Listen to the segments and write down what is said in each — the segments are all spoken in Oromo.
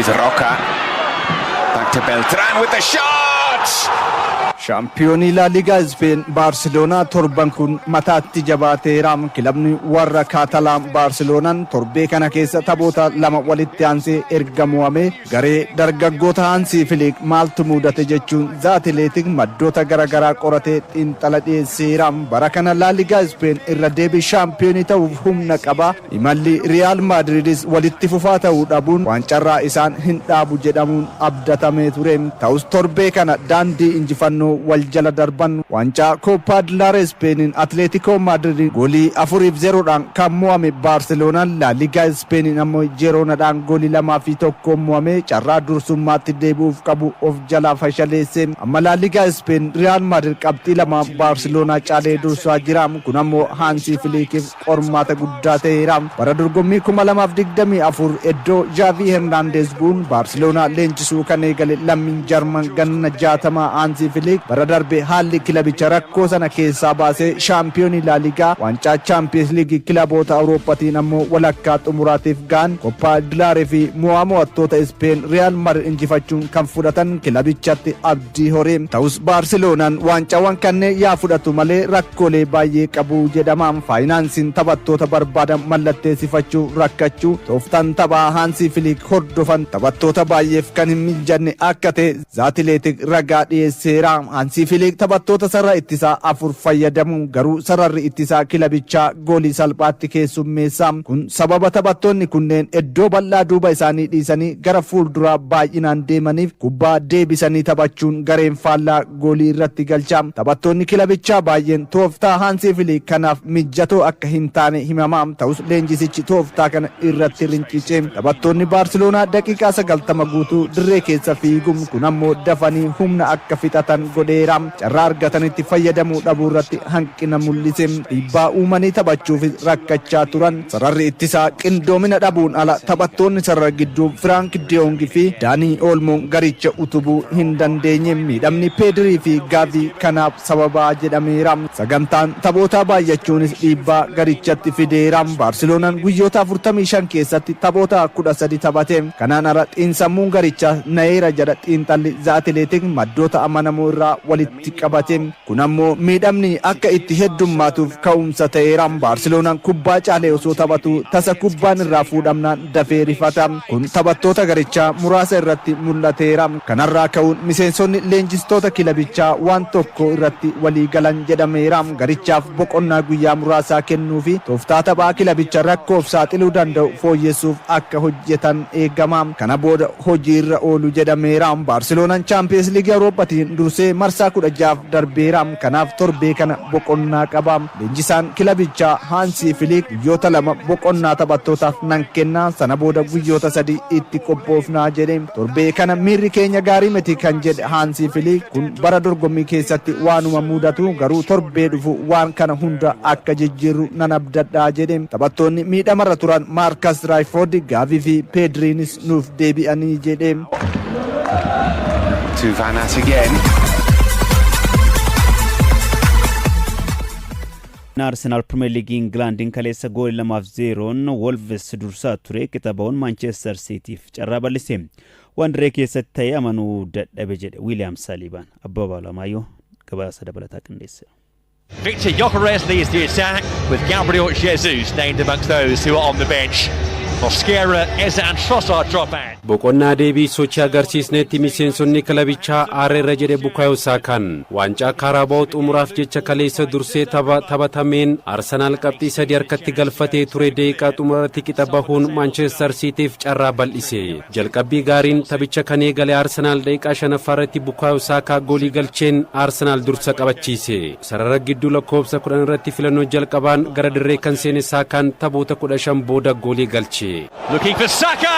Here's Roca. Back to Beltran with the shot! Shampiyonii La Liga Spain Barcelona torban kun mataatti jabaateeraam kilabni warra Kaatalaan Barcelonaan torbee kana keessa taphoota lama walitti aansee erga mo'ame garee dargaggoota Hansi Flick maaltu mudate jechuun zaatileetik maddoota garaagaraa qoratee xiinxala dhiyeesseeraam. Bara kana La Liga Spain irra deebii shampiyonii ta'uuf humna qaba. Imalli Real Madridis walitti fufaa ta'uu dhabuun waancarraa isaan hin dhaabu jedhamuun abdatamee ture. Ta'us torbee kana daandii injifannoo waljala darban wancaa Copa del Rey Spainin Atletico Madrid goolii 4-0dhaan kan mo'ame Barcelonaan La Liga Spainin ammoo Gironadhaan goolii 2-1 mo'ame carraa dursummaatti deebi'uuf qabu of jalaa fashaleesse. Amma La Liga Spain Real Madrid qabxii 2 Barcelona caalee dursaa jira. Kun ammoo Hansi Flickiif qormaata guddaa ta'eera. Bara dorgommii 2024 iddoo Xavi Hernandez bu'uun Barcelona leenjisuu kan eegale lammiin Jarman ganna 60 Hansi Flick bara darbe haalli kilabicha rakkoo sana keessaa baasee shampiyonii La Liga wancaa Champions League kilaboota Awurooppaatiin ammoo walakkaa xumuraatiif gaan Copa del Rey fi mo'attoota Spain Real Madrid injifachuun kan fudhatan kilabichatti abdii horee. Ta'us Barcelonaan wancaawwan kanneen yaa fudhatu malee rakkoolee baay'ee qabu jedhama. Faayinaansiin taphattoota barbaadan mallatteessifachuu rakkachuu tooftaan taphaa Hansi Flick hordofan taphattoota baay'eef kan hin mijanne akka ta'e zaatileetik ragaa dhiyeesseera. Hansi Flick taphattoota sarara ittisaa 4 fayyadamu garuu sararri ittisaa kilabichaa goolii salphaatti keessummeessa. Kun sababa taphattoonni kunneen iddoo bal'aa duuba isaanii dhiisanii gara fuulduraa baay'inaan deemaniif kubbaa deebisanii taphachuun gareen faallaa goolii irratti galcha. Taphattoonni kilabichaa baay'een tooftaa Hansi Flick kanaaf mijatoo akka hin taane himama. Ta'us leenjisichi tooftaa kana irratti rincice. Taphattoonni Barcelona daqiiqaa 90 guutuu dirree keessa fiiguun kun ammoo dafanii humna akka fixatan godheera. Carraa argatanitti fayyadamuu dhabuu irratti hanqina mul'ise. Dhiibbaa uumanii taphachuuf rakkachaa turan. Sararri ittisaa qindoomina dhabuun ala taphattoonni sarara gidduu Frank de Jong fi Dani Olmoon garicha utubuu hin dandeenye. Miidhamni Pedri fi Gavi kanaaf sababaa jedhameera. Sagantaan taphoota baay'achuunis dhiibbaa garichatti fideera. Barcelonaan guyyoota 45 keessatti taphoota 13 taphate. Kanaan ala xiinsammuun garichaa na'eera jedha xiinxalli zaatileetik maddoota amanamoo irraa walitti qabate. Kun ammoo miidhamni akka itti heddummaatuuf ka'umsa ta'eera. Barcelonaan kubbaa caalee osoo taphatu tasa kubbaan irraa fuudhamnaan dafee rifata. Kun taphattoota garichaa muraasa irratti mul'ateera. Kanarraa ka'uun miseensonni leenjistoota kilabichaa waan tokko irratti walii galan jedhameera. Garichaaf boqonnaa guyyaa muraasaa kennuu fi tooftaa taphaa kilabicha rakkoof saaxiluu danda'u fooyyessuuf akka hojjetan eegama. Kana booda hojiirra oolu jedhameera. Barcelonaan Champions League Awurooppaatiin dursee marsaa 16 darbeera. Kanaaf torbee kana boqonnaa qaba. Leenjisaan kilabichaa Hansi Flick guyyoota 2 boqonnaa taphattootaaf nan kenna. Sana booda guyyoota 3 itti qophoofnaa jedhe. Torbee kana miirri keenya gaarii miti kan jedhe Hansi Flick kun bara dorgommii keessatti waanuma mudatu garuu torbee dhufu waan kana hunda akka jijjiirru nan abdadhaa jedhe. Taphattoonni miidhamarra turan Marcus Rashford, Gavi fi Pedrinis nuuf deebi'anii jedhe. To Van Aert again. Arsenal Premier League England kaleessa gool 2-0 Wolves dursaa ture kitabaawwan Manchester City carraa bal'ise. Waan dirree keessatti ta'ee amanuu dadhabe jedhe William Saliban. Abbabaa Lamaayyoo gabaasa dabalataa qindeesse. Victor Gyökeres leads the attack with Gabriel Jesus named amongst those who are on the bench. Mosquera, Eza and Trossard drop out. Boqonnaa deebii sochii agarsiisneetti miseensonni kilabichaa aarreerra jedhe Bukaayoo Saakaan waancaa Kaaraabaa xumuraaf jecha kaleessa dursee taphatameen Arsenaal qabxii 3 harkatti galfatee ture deeqaa xumuraatti qixa bahuun Manchester Cityf carraa bal'ise. Jalqabbii gaariin taphicha kan eegale Arsenaal deeqaa 5ffaarratti Bukaayoo Saakaa goolii galcheen Arsenaal dursa qabachiise. Sarara gidduu lakkoofsa 10 irratti filannoo jalqabaan gara dirree kan seene Saakaan taphoota 15 booda goolii galche. Looking for Saka!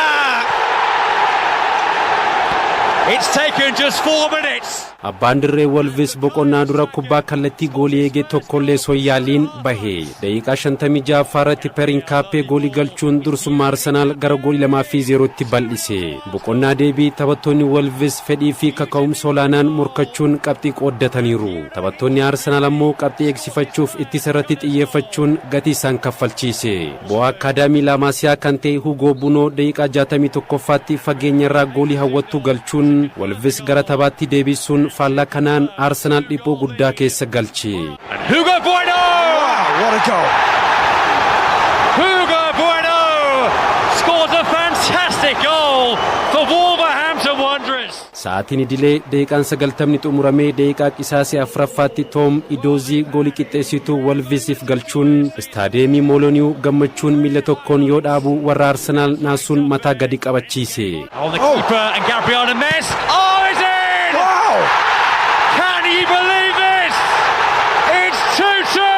It's taken just 4 minutes. Abbaan dirree Wolves boqonnaa dura kubbaa kallattii goolii eege tokkollee soyyaaliin bahee. Daqiiqaa 56 irratti Perinkaappee goolii galchuun dursummaa Arsenaal gara goolii 2-0tti bal'ise. Boqonnaa deebii taphattoonni Wolves fedhii fi kaka'umsa olaanaan morkachuun qabxii qooddataniiru. Taphattoonni Arsenaal ammoo qabxii eegsifachuuf ittisa irratti xiyyeeffachuun gatii isaan kaffalchiise. Bu'aa akaadaamii Laamaasiyaa kan ta'e Hugo Buno daqiiqaa 61ffaatti fageenya irraa goolii hawwattuu galchuun Wolves gara taphaatti deebisuun faallaa kanaan Arsenaal dhiphoo guddaa keessa galche. Hugo Bueno! What a goal! Hugo Bueno scores a fantastic goal for Wolverhampton Wanderers. Sa'aatiin idilee daqiiqaan 90 xumuramee daqiiqaa qisaasii 4ffaatti Tom Idoozii goolii qixxeessituu Wolvesiif galchuun istaadiyeemii Mooloniiw gammachuun miila tokkoon yoo dhaabu warra Arsenaal naasuun mataa gadi qabachiise. On the keeper and Gabriel Messi. Oh, it's in! Wow! Can you believe this? It's 2-2!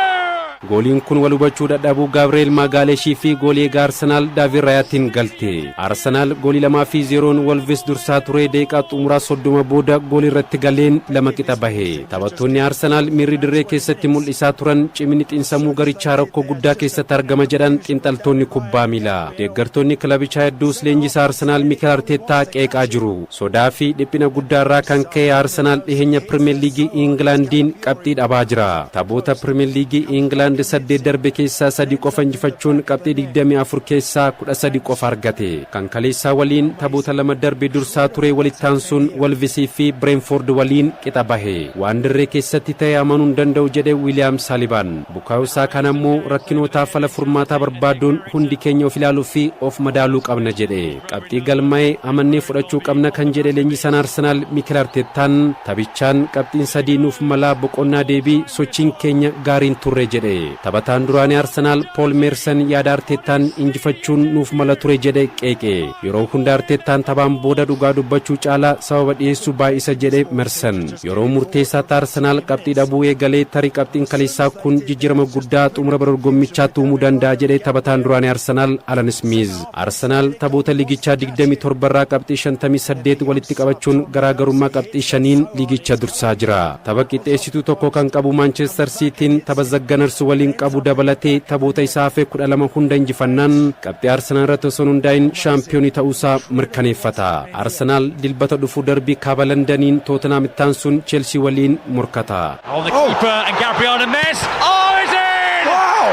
Gooliin kun wal hubachuu dadhabuu Gabriel Magaleshii fi goolii egaa Arsenaal David Rayaatiin galte. Arsenaal goolii 2-0 Wolves dursaa ture daqiiqaa xumuraa 30 booda goolii irratti galeen 2 qixa bahe. Taphattoonni Arsenaal miirri dirree keessatti mul'isaa turan cimini xiinsammuu garichaa rakkoo guddaa keessatti argama jedhan xiinxaltoonni kubbaa miilaa. Deeggartoonni kilabichaa hedduus leenjisaa Arsenaal Mikel Arteetaa qeeqaa jiru. Sodaa fi dhiphina guddaa irraa kan ka'e Arsenaal dhiheenya Pirimeer Liigii Ingilaandiin qabxii dhabaa jira. Taphoota Pirimeer Liigii Ingilaand 8 darbe keessaa 3 qofa injifachuun qabxii 24 keessaa 13 qofa argate. Kan kaleessaa waliin taphoota 2 darbe dursaa ture walitti aansuun Wolvesii fi Brentford waliin qixa bahe. Waan dirree keessatti ta'e amanuu hin danda'u jedhe William Saliban. Bukaayoo Saakaan ammoo rakkinootaa fala furmaataa barbaaduun hundi keenya of ilaaluu fi of madaaluu qabna jedhe. Qabxii galmaa'ee amannee fudhachuu qabna kan jedhe leenjisaan Arsenaal Mikel Arteetaan taphichaan qabxiin 3 nuuf malaa boqonnaa deebii sochiin keenya gaariin turre jedhe. Taphataan duraanii Arsenaal Paul Merson yaada Arteetaan injifachuun nuuf mala ture jedhe qeeqe. Yeroo hunda Arteetaan taphaan booda dhugaa dubbachuu caalaa sababa dhiyeessuu baay'isa jedhe Merson. Yeroo murteessaa Arsenaal qabxii dhabuu eegalee tarii qabxiin kaleessaa kun jijjiirama guddaa xumura dorgommichaatti uumuu danda'a jedhe taphataan duraanii Arsenaal Alan Smith. Arsenaal taphoota liigichaa 27 irraa qabxii 58 walitti qabachuun garaagarummaa qabxii 5 liigicha dursaa jira. Tapha qixxeessituu tokko kan qabu Manchester Cityin tapha Zagganars waliin qabu dabalatee taphoota isaa hafe 12 hunda injifannaan qabxii Arsenaal irratti osoo hundaa'in shaampiyoonii ta'uusaa mirkaneeffata. Arsenaal dilbata dhufu darbii kaaba Londaniin Tottenham itti aansuun Chelsea waliin morkata. On the keeper and Gabriel Messi. Oh, it's in! Wow!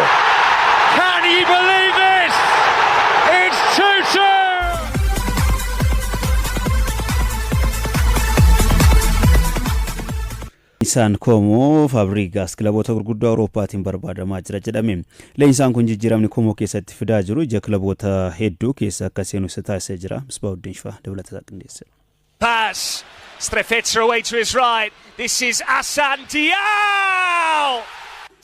Can you believe this? It's 2-2! Isaan Komoo Faabrigaas kilaboota gurguddoo Awurooppaatiin barbaadamaa jira jedhame. Leenjisaan kun jijjiiramni Komoo keessatti fidaa jiru ija kilaboota hedduu keessa akka seenu isa taasisee jira. Misbaawuddin Shifaa dabalata qindeesse. Pass. Strefetzer away to his right. This is Assane Diao.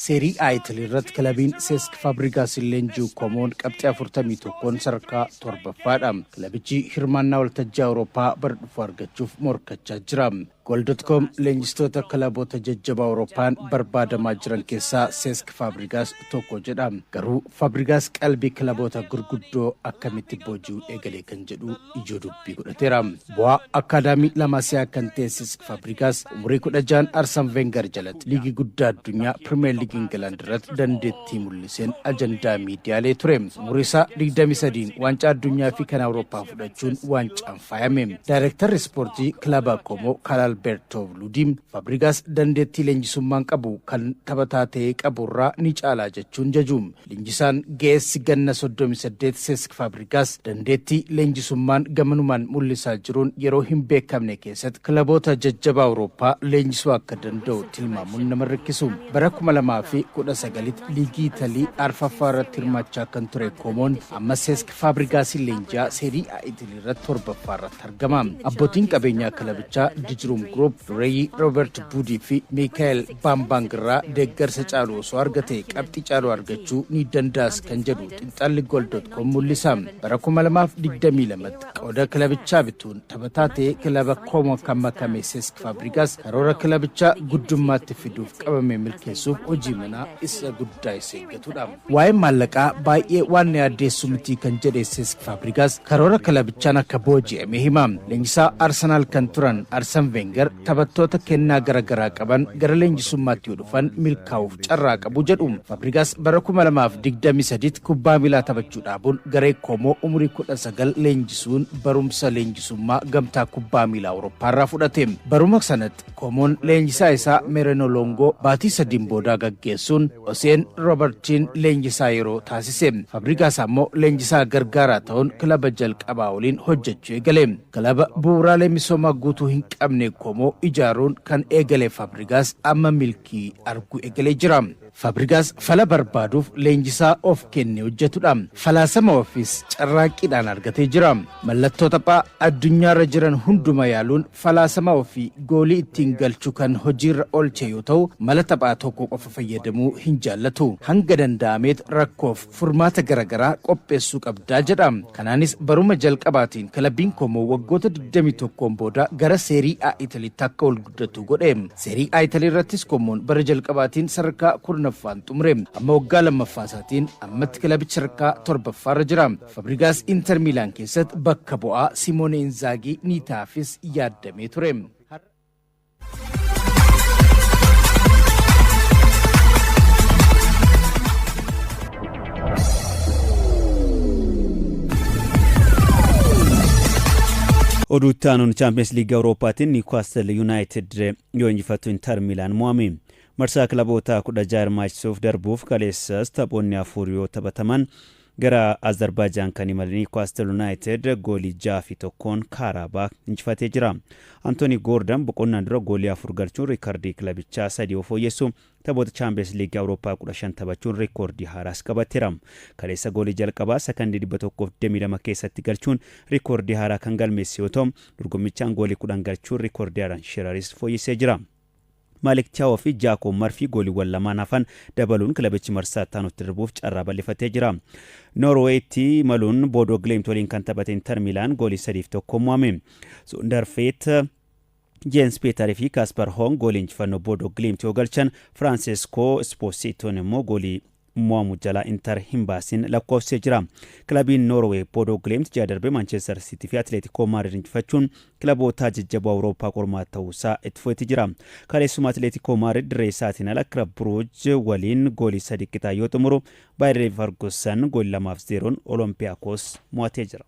Seerii Aayitil irratti kilabiin Seesk Faabrigaas leenjuu Komoon qabxii 41 sadarkaa 7ffaadha. Kilabichi hirmaannaa waltajjii Awurooppaa bara dhufu argachuuf morkachaa jira. Goal.com leenjistoota kilaboota jajjabaa Awurooppaan barbaadamaa jiran keessaa Seesk Faabrigaas tokko jedha. Garuu Faabrigaas qalbii kilaboota gurguddoo akkamitti booji'uu eegalee kan jedhu ijoo dubbii godhateera. Bu'aa akaadaamii Laamaasiyaa kan ta'e Seesk Faabrigaas umurii 16 Arsene Wenger jalatti liigii guddaa addunyaa Pirimeer Liigii Ingilaand irratti dandeettii mul'iseen ajandaa miidiyaalee ture. Umurii isaa 23 waancaa addunyaa fi kan Awurooppaa fudhachuun waancaan faayame. Daayirektarri ispoortii kilaba Komoo Alberto Ludim Faabrigaas dandeettii leenjisummaan qabu kan taphataa ta'ee qaburraa ni caalaa jechuun jajuum. Leenjisaan geessi ganna 38 Seesk Faabrigaas dandeettii leenjisummaan gamanumaan mul'isaa jiruun yeroo hin beekamne keessatti kilaboota jajjabaa Awurooppaa leenjisuu akka danda'u tilmaamuun nama rakkisu. Bara 2019 liigii Italii arfaffaa irratti hirmaachaa kan ture Komoon amma Seesk Faabrigaas leenjaa seerii Aayitil irratti 7ffaa irratti argama. Abbootiin qabeenyaa kilabichaa Dijiruum Group Ray Robert Budi fi Michael Bambangra deeggarsa caaluu osoo argate qabxii caaluu argachuu ni danda'as kan jedhu xiinxalli goal.com mul'isa. Bara 2022 qooda kilabichaa bituun taphataa ta'e kilaba Komoo kan makame Seesk Faabrigaas karoora kilabichaa guddummaatti fiduuf qabame milkeessuuf hojii manaa isa guddaa isa eeggatudha. Waa'ee maallaqaa baay'ee waan yaaddeessu miti kan jedhe Seesk Faabrigaas karoora kilabichaan akka booji'ame hima. Leenjisaa Arsenaal kan turan Arsene Wenger gargar taphattoota kennaa garagaraa qaban gara leenjisummaatti yoo dhufan milkaa'uuf carraa qabu jedhu. Fabregas bara 2023 kubbaa miilaa taphachuu dhaabuun garee Koomoo umurii 19 leenjisuun barumsa leenjisummaa gamtaa kubbaa miilaa Awurooppaarraa fudhate. Baruma sanatti Koomoon leenjisaa isaa Mereno Longo baatii 3 booda gaggeessuun Oseen Robertin leenjisaa yeroo taasise. Fabregas ammoo leenjisaa gargaaraa ta'uun kilaba jalqabaa waliin hojjechuu eegale. Kilaba bu'uuraalee misoomaa guutuu hin qabne Koomoo ijaaruun kan eegale Fabregas amma milkii arguu eegalee jira. Fabregas fala barbaaduuf leenjisaa of kenne hojjetudha. Falaasama ofiis carraaqqiidhaan argatee jira. Mallattoo taphaa addunyaarra jiran hunduma yaaluun falaasama ofii goolii ittiin galchuu kan hojiirra oolche yoo ta'u, mala taphaa tokko qofa fayyadamuu hin jaallatu. Hanga danda'ameet rakkoof furmaata garagaraa qopheessuu qabdaa jedha. Kanaanis baruma jalqabaatiin kilabiin Koomoo waggoota 21 booda gara Seerii A Italiitti akka ol guddatu godhe. Seerii A Italii irrattis Koomoon bara jalqabaatiin sadarkaa 10ffaan xumure. Amma waggaa lammaffaatiin ammatti kilabichi sadarkaa 7ffaarra jira. Fabregas Inter Milaan keessatti bakka bu'aa Simone Inzaagii ni taafis yaadamee ture. Oduu itti Champions League Awurooppaatiin Newcastle United yoo injifatu Inter Milaan mo'ame. Marsaa kilaboota 16 hirmaachisuuf darbuuf kaleessas taphoonni 4 yoo taphataman gara Azerbaijan kan imalan Newcastle United goolii 6-1 Karabakh injifatee jira. Anthony Gordon boqonnaan dura goolii 4 galchuun riikardii kilabichaa 3 fooyyessu taphoota Champions League Awurooppaa 15 taphachuun riikoordii haaraas qabateera. Kaleessa goolii jalqabaa sekondii 122 keessatti galchuun riikoordii haaraa kan galmeesse yoo ta'u, dorgommichaan goolii 10 galchuun riikoordii haaraan Shiraris fooyyessee jira. Malik Thiaw fi Jacob Murphy gooliiwwan lamaan hafan dabaluun kilabichi marsaa taanutti darbuuf carraa bal'ifatee jira. Norweetti maluun Bodo Glimt waliin kan taphate Inter Milaan goolii 3-1 mo'ame. Sunderfeet Jens Peter fi Kasper Hong goolii injifannoo Bodo Glimt yoo galchan, Francesco Esposito immoo goolii mo'amu jala Inter hin baasin lakkoofsee jira. Kilabiin Norway Bodo Glimt ji'a darbe Manchester City fi Atletico Madrid injifachuun kilaboota jajjaboo Awurooppaa qormaata ta'uusaa itti fufeeti jira. Kaleessuma Atletico Madrid dirree isaatiin ala Club Brugge waliin goolii 3 qixaa yoo xumuru, Bayer Leverkusen goolii 2-0 Olympiacos mo'atee jira.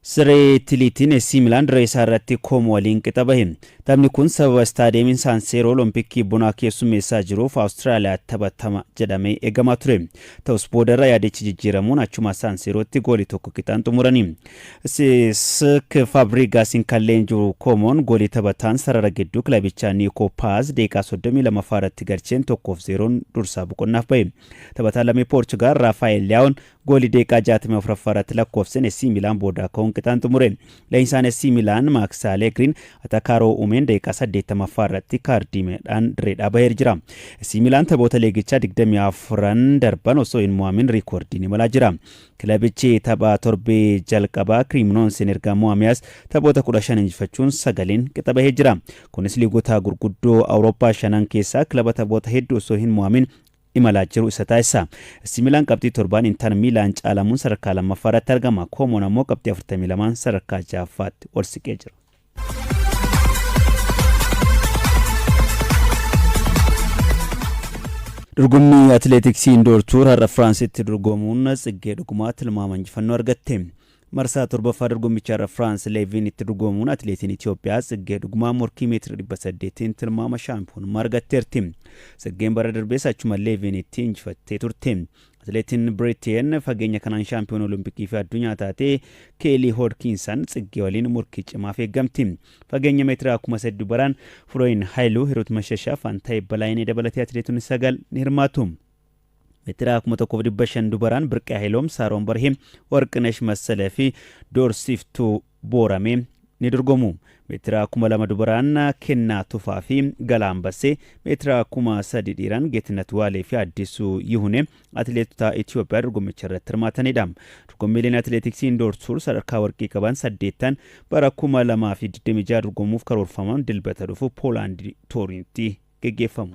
Siree Tiliitiin AC Milan dirree isaa irratti Koomoo waliin qixa bahe. Taphni kun sababa istaadiyeemiin San Siro Olompikii bonaa keessummeessaa jiruuf Awustiraaliyaatti taphatama jedhamee eegamaa ture. Ta'us boodarra yaadichi jijjiiramuun achuma San Sirotti goolii 1 qixaan xumurani. Sik Fabregasin kan leenjisu Koomoon goolii taphataan sarara gidduu kilabichaa Nico Paz deeqaa 32 irratti galcheen 1-0 dursaa boqonnaaf bahe. Taphataan lammii Poorchugaal Rafael Leao goolii deeqaa 64 irratti lakkoofseen AC Milan booda ka'uun qixaan xumure. Leenjisaan AC Milan Max Allegriin Atakaaroo Umeen deeqaa 80 irratti kaardii meedhaan direedhaa baheer jira. AC Milan taphoota leegichaa 24 darban osoo hin mo'amin riikoordiin imalaa jira. Kilabichi tapha torbee jalqabaa Cremonese erga mo'amees taphoota 15 injifachuun 9 qixa bahee jira. Kunis liigota gurguddoo Awurooppaa 5 keessaa kilaba taphoota hedduu osoo hin mo'amin imalaa jiru isa taasisa. AC Milan qabxii 7 Inter Milan caalamuun sadarkaa 2ffaarratti argama. Koomoon ammoo qabxii 42 sadarkaa 6ffaatti ol siqee jira. Dorgommii atileetiksii indoor tuur har'a Firaansitti dorgomuun Tsiggee Dhugumaa tilmaama injifannoo argatte. Marsaa 7ffaa dorgommicha irra France Levin itti dorgomuun atileetiin Itoophiyaa Tsiggee Dhugumaa morkii meetira 800 tilmaama shaampiyoonummaa argatteerti. Tsiggeen bara darbees achuma Levin itti injifattee turte. Atileetiin Britain fageenya kanaan shaampiyoon Olompikii fi addunyaa taate Keelii Hodkinson Tsiggee waliin morkii cimaaf eeggamti. Fageenya meetira 8,000 dubaraan Furoyin Haayiluu Hiruut Mashashaa Faantaayee Balaayinee dabalatee atileetonni 9 ni hirmaatu. Meetira 1,500 dubaraan Birqee Haayiloom Saaroon Barhee Warqinesh Massalee fi Doorsiftuu Booramee ni dorgomu. Meetira 2,000 dubaraan Kennaa Tufaa fi Galaan Bassee, meetira 3,000 dhiiraan Geetnet Waalee fi Addisuu Yihune atileetota Itoophiyaa dorgommicha irratti hirmaatanidha. Dorgommiileen atileetiksii indoor tuur sadarkaa warqii qaban 8 bara 2026 dorgomuuf karoorfaman dilbata dhufu Poolaandii Tooriintti geggeeffamu.